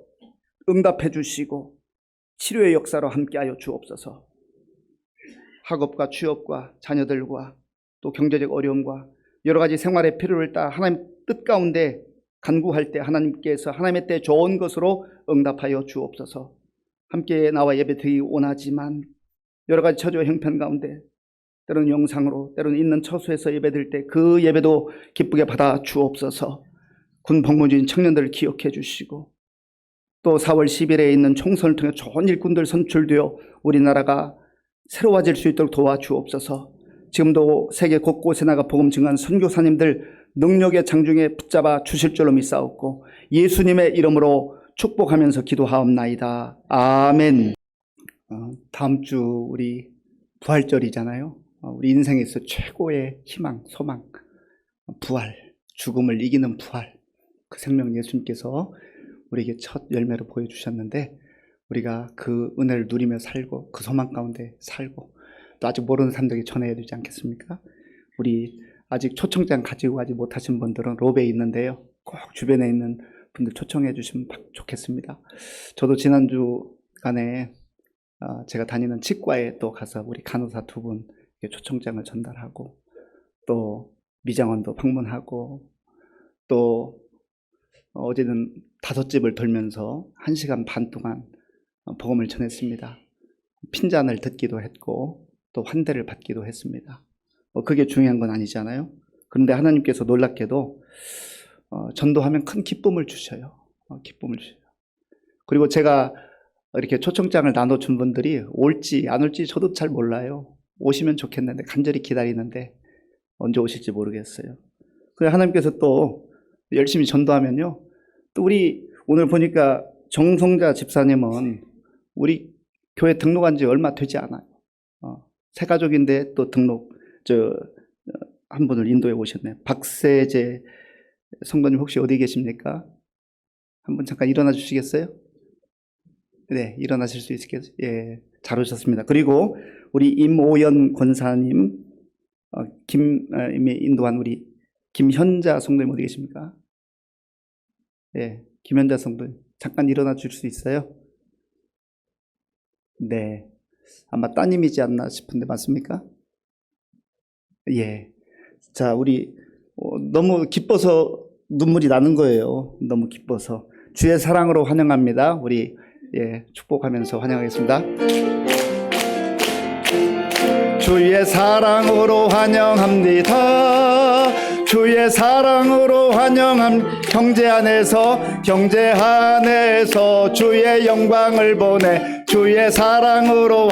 응답해 주시고 치료의 역사로 함께하여 주옵소서. 학업과 취업과 자녀들과 또 경제적 어려움과 여러 가지 생활의 필요를 따라 하나님 뜻 가운데 간구할 때 하나님께서 하나님의 때 좋은 것으로 응답하여 주옵소서. 함께 나와 예배드리기 원하지만 여러 가지 처지와 형편 가운데 때로는 영상으로 때로는 있는 처소에서 예배드릴 때 그 예배도 기쁘게 받아 주옵소서. 군 복무 중인 청년들을 기억해 주시고 또 4월 10일에 있는 총선을 통해 좋은 일꾼들 선출되어 우리나라가 새로워질 수 있도록 도와주옵소서. 지금도 세계 곳곳에 나가 복음 증거하는 선교사님들 능력의 장중에 붙잡아 주실 줄로 믿사옵고 예수님의 이름으로 축복하면서 기도하옵나이다. 아멘. 다음 주 우리 부활절이잖아요. 우리 인생에서 최고의 희망, 소망, 부활, 죽음을 이기는 부활, 그 생명 예수님께서 우리에게 첫 열매로 보여주셨는데 우리가 그 은혜를 누리며 살고 그 소망 가운데 살고 또 아직 모르는 사람들에게 전해야 되지 않겠습니까? 우리 아직 초청장 가지고 가지 못하신 분들은 로베에 있는데요. 꼭 주변에 있는 분들 초청해 주시면 좋겠습니다. 저도 지난주간에 제가 다니는 치과에 또 가서 우리 간호사 2분 초청장을 전달하고 또 미장원도 방문하고 또 어제는 5집을 돌면서 1시간 반 동안 복음을 전했습니다. 핀잔을 듣기도 했고 또 환대를 받기도 했습니다. 그게 중요한 건 아니잖아요. 그런데 하나님께서 놀랍게도 전도하면 큰 기쁨을 주셔요. 기쁨을 주셔요. 그리고 제가 이렇게 초청장을 나눠준 분들이 올지 안 올지 저도 잘 몰라요. 오시면 좋겠는데 간절히 기다리는데 언제 오실지 모르겠어요. 그래서 하나님께서 또 열심히 전도하면요. 또 우리 오늘 보니까 정성자 집사님은 우리 교회 등록한 지 얼마 되지 않아요. 새 가족인데 또 등록 한 분을 인도해 오셨네요. 박세재 성도님 혹시 어디 계십니까? 한번 잠깐 일어나 주시겠어요? 네, 일어나실 수 있겠어요? 예, 잘 오셨습니다. 그리고 우리 임오연 권사님, 인도한 우리 김현자 성도님 어디 계십니까? 예, 김현자 성도님 잠깐 일어나 줄 수 있어요? 네, 아마 따님이지 않나 싶은데 맞습니까? 예, 자 우리 너무 기뻐서 눈물이 나는 거예요. 너무 기뻐서 주의 사랑으로 환영합니다. 우리 축복하면서 환영하겠습니다. 주의 사랑으로 환영합니다. 주의 사랑으로 환영합니다. 형제 안에서 주의 영광을 보내 주의 사랑으로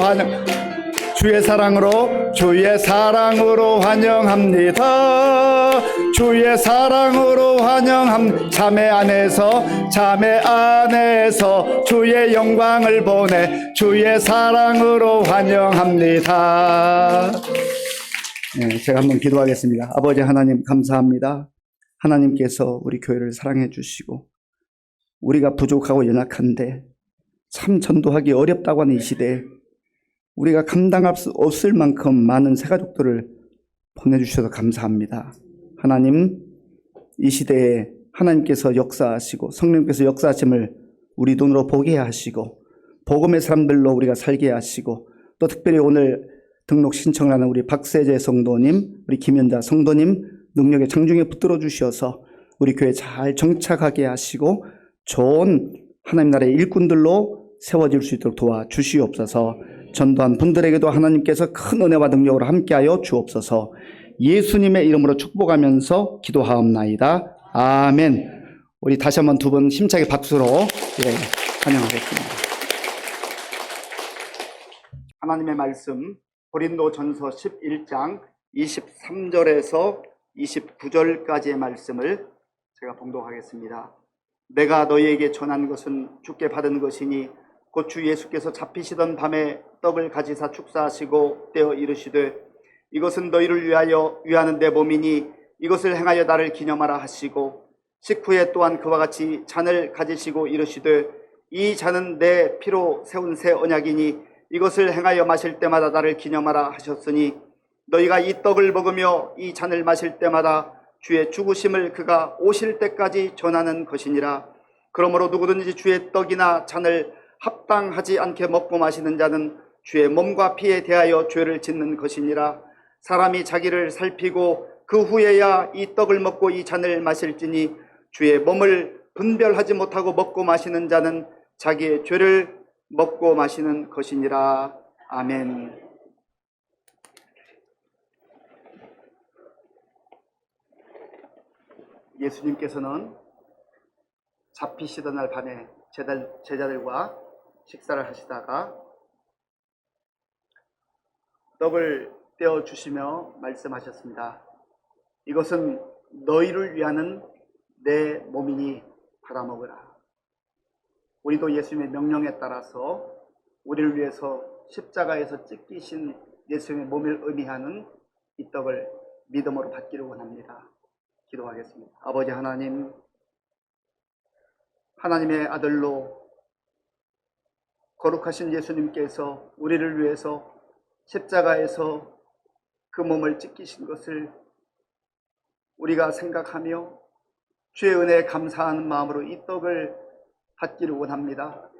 주의 사랑으로 환영합니다. 주의 사랑으로 환영합니다. 자매 안에서 주의 영광을 보내 주의 사랑으로 환영합니다. 네, 제가 한번 기도하겠습니다. 아버지 하나님 감사합니다. 하나님께서 우리 교회를 사랑해 주시고 우리가 부족하고 연약한데 참 전도하기 어렵다고 하는 이 시대에 우리가 감당할 수 없을 만큼 많은 새가족들을 보내주셔서 감사합니다. 하나님, 이 시대에 하나님께서 역사하시고 성령께서 역사하심을 우리 눈으로 보게 하시고 복음의 사람들로 우리가 살게 하시고 또 특별히 오늘 등록 신청을 하는 우리 박세재 성도님, 우리 김현자 성도님 능력의 장중에 붙들어 주셔서 우리 교회 잘 정착하게 하시고 좋은 하나님 나라의 일꾼들로 세워질 수 있도록 도와주시옵소서. 전도한 분들에게도 하나님께서 큰 은혜와 능력으로 함께하여 주옵소서. 예수님의 이름으로 축복하면서 기도하옵나이다. 아멘. 우리 다시 한번 두 분 힘차게 박수로 환영하겠습니다. 하나님의 말씀 고린도전서 11장 23절에서 29절까지의 말씀을 제가 봉독하겠습니다. 내가 너희에게 전한 것은 주께 받은 것이니 곧 주 예수께서 잡히시던 밤에 떡을 가지사 축사하시고 떼어 이르시되 이것은 너희를 위하여 위하는 내 몸이니 이것을 행하여 나를 기념하라 하시고 식후에 또한 그와 같이 잔을 가지시고 이르시되 이 잔은 내 피로 세운 새 언약이니 이것을 행하여 마실 때마다 나를 기념하라 하셨으니 너희가 이 떡을 먹으며 이 잔을 마실 때마다 주의 죽으심을 그가 오실 때까지 전하는 것이니라. 그러므로 누구든지 주의 떡이나 잔을 합당하지 않게 먹고 마시는 자는 주의 몸과 피에 대하여 죄를 짓는 것이니라. 사람이 자기를 살피고 그 후에야 이 떡을 먹고 이 잔을 마실지니 주의 몸을 분별하지 못하고 먹고 마시는 자는 자기의 죄를 먹고 마시는 것이니라. 아멘. 예수님께서는 잡히시던 날 밤에 제자들과 식사를 하시다가 떡을 떼어 주시며 말씀하셨습니다. 이것은 너희를 위하는 내 몸이니 팔아먹으라. 우리도 예수님의 명령에 따라서 우리를 위해서 십자가에서 찢기신 예수님의 몸을 의미하는 이 떡을 믿음으로 받기를 원합니다. 기도하겠습니다. 아버지 하나님, 하나님의 아들로 거룩하신 예수님께서 우리를 위해서 십자가에서 그 몸을 찢기신 것을 우리가 생각하며 주의 은혜에 감사하는 마음으로 이 떡을 받기를 원합니다.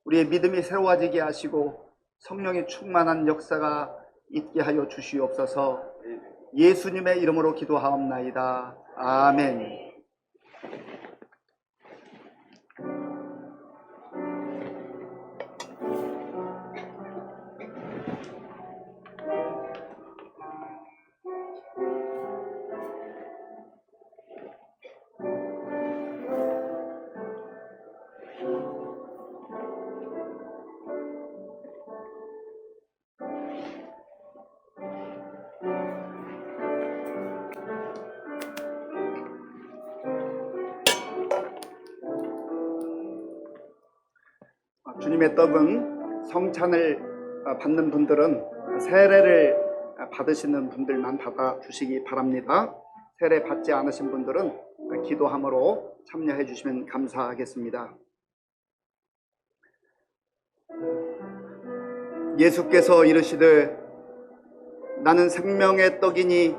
우리의 믿음이 새로워지게 하시고 성령의 충만한 역사가 있게 하여 주시옵소서. 예수님의 이름으로 기도하옵나이다. 아멘. 주님의 떡은 성찬을 받는 분들은 세례를 받으시는 분들만 받아주시기 바랍니다. 세례 받지 않으신 분들은 기도함으로 참여해 주시면 감사하겠습니다. 예수께서 이르시되 나는 생명의 떡이니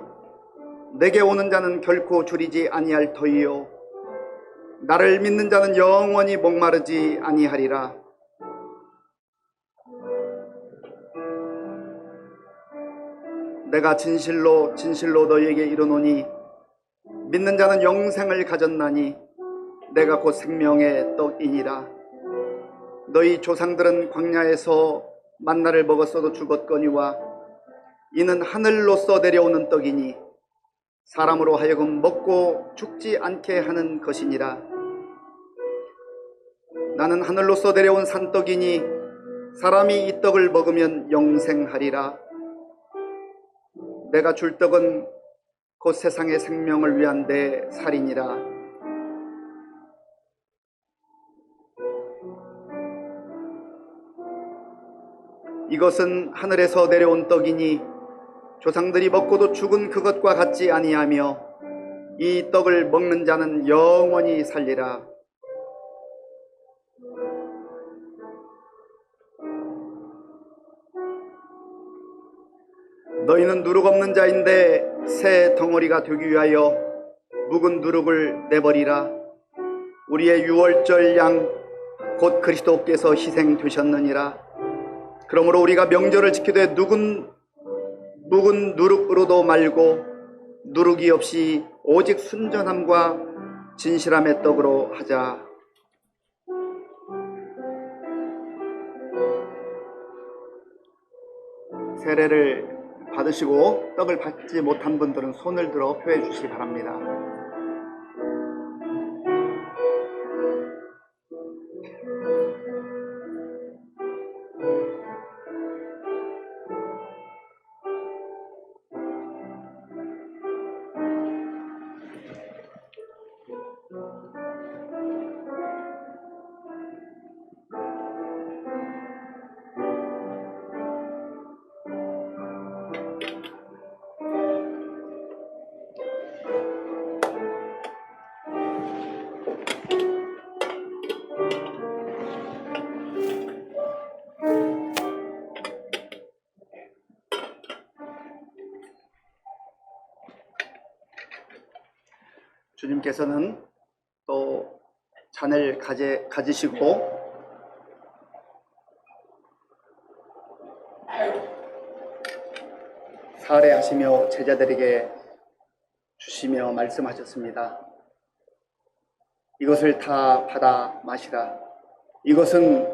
내게 오는 자는 결코 줄이지 아니할 터이요 나를 믿는 자는 영원히 목마르지 아니하리라. 내가 진실로 진실로 너희에게 이르노니 믿는 자는 영생을 가졌나니 내가 곧 생명의 떡이니라. 너희 조상들은 광야에서 만나를 먹었어도 죽었거니와 이는 하늘로서 내려오는 떡이니 사람으로 하여금 먹고 죽지 않게 하는 것이니라. 나는 하늘로서 내려온 산떡이니 사람이 이 떡을 먹으면 영생하리라. 내가 줄 떡은 곧 세상의 생명을 위한 내 살이니라. 이것은 하늘에서 내려온 떡이니 조상들이 먹고도 죽은 그것과 같지 아니하며 이 떡을 먹는 자는 영원히 살리라. 너희는 누룩 없는 자인데 새 덩어리가 되기 위하여 묵은 누룩을 내버리라. 우리의 유월절 양 곧 그리스도께서 희생되셨느니라. 그러므로 우리가 명절을 지키되 묵은 누룩으로도 말고 누룩이 없이 오직 순전함과 진실함의 떡으로 하자. 세례를 받으시고 떡을 받지 못한 분들은 손을 들어 표해 주시기 바랍니다. 주님께서는 또 잔을 가지시고 사례하시며 제자들에게 주시며 말씀하셨습니다. 이것을 다 받아 마시라. 이것은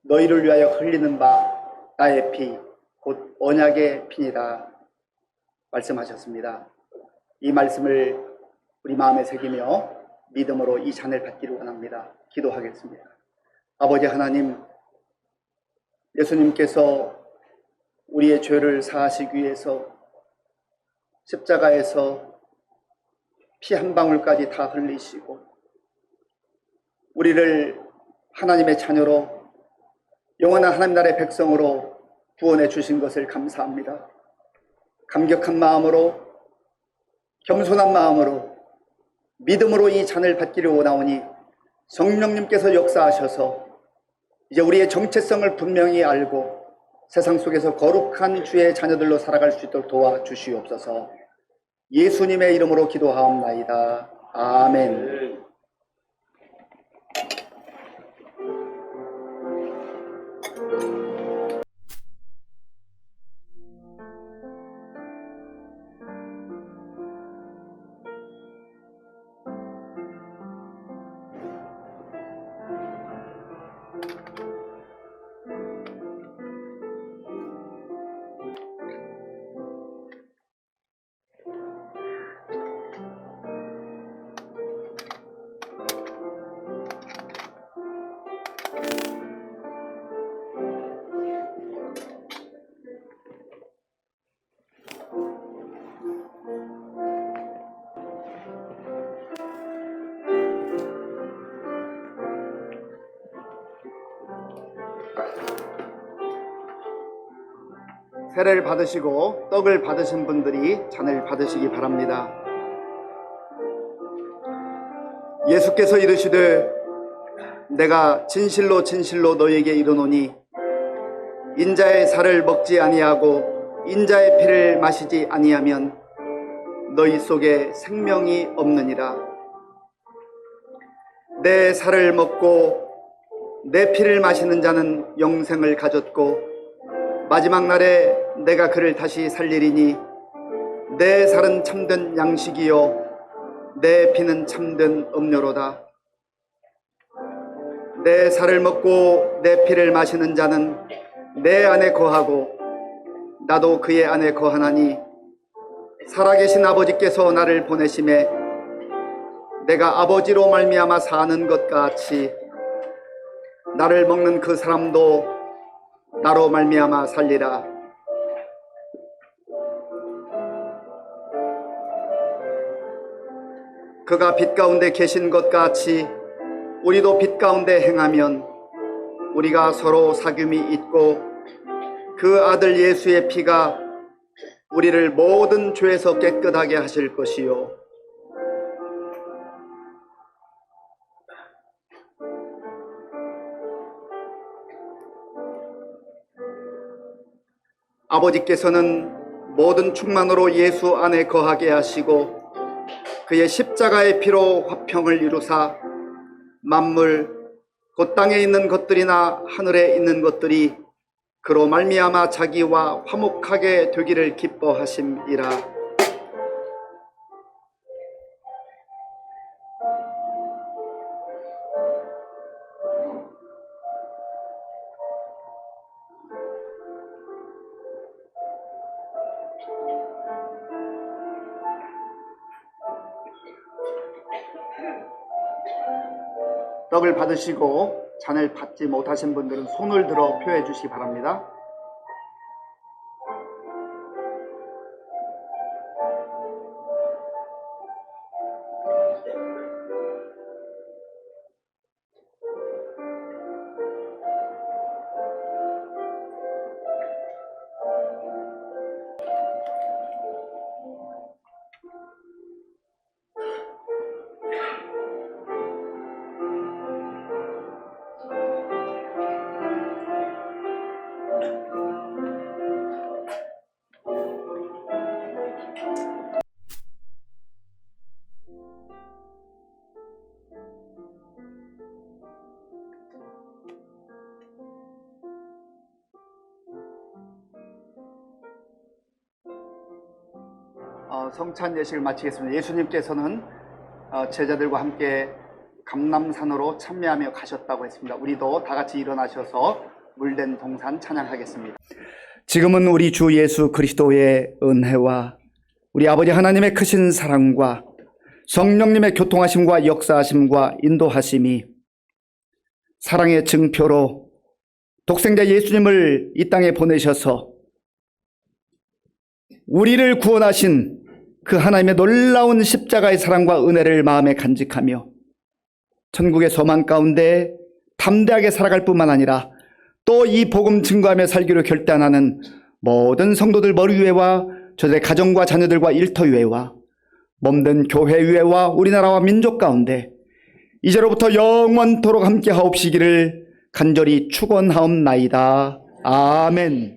너희를 위하여 흘리는 바 나의 피, 곧 언약의 피니라 말씀하셨습니다. 이 말씀을 우리 마음에 새기며 믿음으로 이 잔을 받기를 원합니다. 기도하겠습니다. 아버지 하나님, 예수님께서 우리의 죄를 사하시기 위해서 십자가에서 피 한 방울까지 다 흘리시고 우리를 하나님의 자녀로 영원한 하나님 나라의 백성으로 구원해 주신 것을 감사합니다. 감격한 마음으로, 겸손한 마음으로, 믿음으로 이 잔을 받기를 원하오니 성령님께서 역사하셔서 이제 우리의 정체성을 분명히 알고 세상 속에서 거룩한 주의 자녀들로 살아갈 수 있도록 도와주시옵소서. 예수님의 이름으로 기도하옵나이다. 아멘. 세례를 받으시고 떡을 받으신 분들이 잔을 받으시기 바랍니다. 예수께서 이르시되 내가 진실로 진실로 너희에게 이르노니 인자의 살을 먹지 아니하고 인자의 피를 마시지 아니하면 너희 속에 생명이 없느니라. 내 살을 먹고 내 피를 마시는 자는 영생을 가졌고 마지막 날에 내가 그를 다시 살리리니 내 살은 참된 양식이요 내 피는 참된 음료로다. 내 살을 먹고 내 피를 마시는 자는 내 안에 거하고 나도 그의 안에 거하나니 살아계신 아버지께서 나를 보내심에 내가 아버지로 말미암아 사는 것 같이 나를 먹는 그 사람도 나로 말미암아 살리라. 그가 빛 가운데 계신 것 같이 우리도 빛 가운데 행하면 우리가 서로 사귐이 있고 그 아들 예수의 피가 우리를 모든 죄에서 깨끗하게 하실 것이요 아버지께서는 모든 충만으로 예수 안에 거하게 하시고 그의 십자가의 피로 화평을 이루사 만물 곧 땅에 있는 것들이나 하늘에 있는 것들이 그로 말미암아 자기와 화목하게 되기를 기뻐하심이라. 떡을 받으시고 잔을 받지 못하신 분들은 손을 들어 표해 주시기 바랍니다. 성찬 예식을 마치겠습니다. 예수님께서는 제자들과 함께 감남산으로 참여하며 가셨다고 했습니다. 우리도 다 같이 일어나셔서 물된 동산 찬양하겠습니다. 지금은 우리 주 예수 그리스도의 은혜와 우리 아버지 하나님의 크신 사랑과 성령님의 교통하심과 역사하심과 인도하심이 사랑의 증표로 독생자 예수님을 이 땅에 보내셔서 우리를 구원하신 그 하나님의 놀라운 십자가의 사랑과 은혜를 마음에 간직하며 천국의 소망 가운데 담대하게 살아갈 뿐만 아니라 또 이 복음 증거하며 살기로 결단하는 모든 성도들 머리 위에와 저들의 가정과 자녀들과 일터 위에와 몸된 교회 위에와 우리나라와 민족 가운데 이제로부터 영원토록 함께 하옵시기를 간절히 축원하옵나이다. 아멘.